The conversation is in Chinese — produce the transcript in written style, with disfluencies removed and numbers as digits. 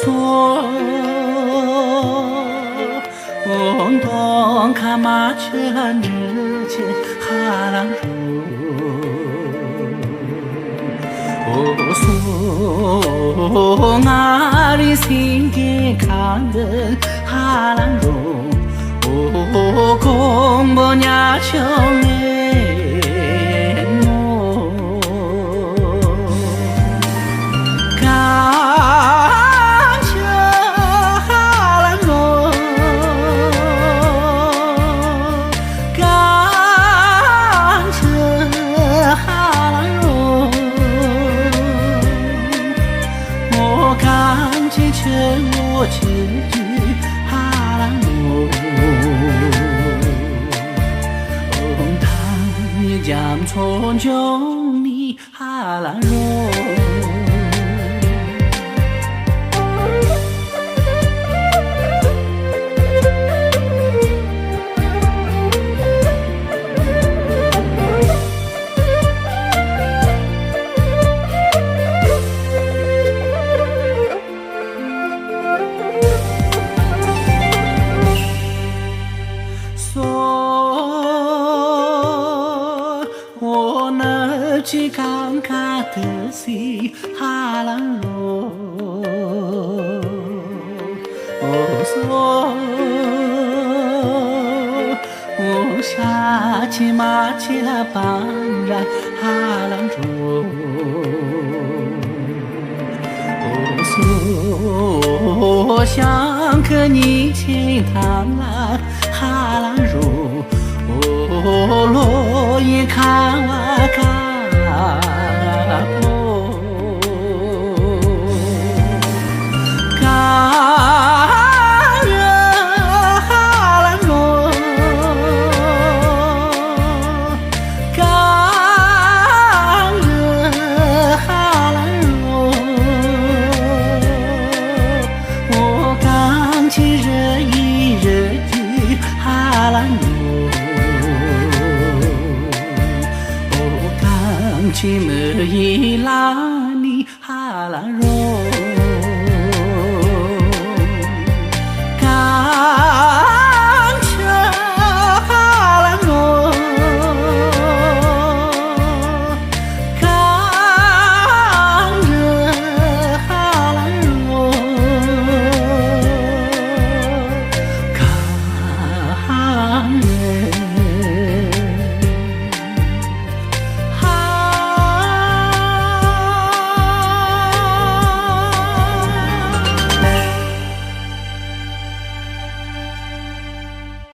嗦，东卡玛圈之间哈朗如，嗦阿里心给看人哈朗如，公婆娘穷哎。我千句哈朗罗，当你将从中你哈朗罗。我能去看看的西哈朗罗，我下起马起了帮然哈朗罗，我想和你亲谈了哈朗罗。落叶看哇看破，看人哈朗罗，看人哈朗罗，我刚起人一人句哈朗罗。去么伊拉尼哈朗罗。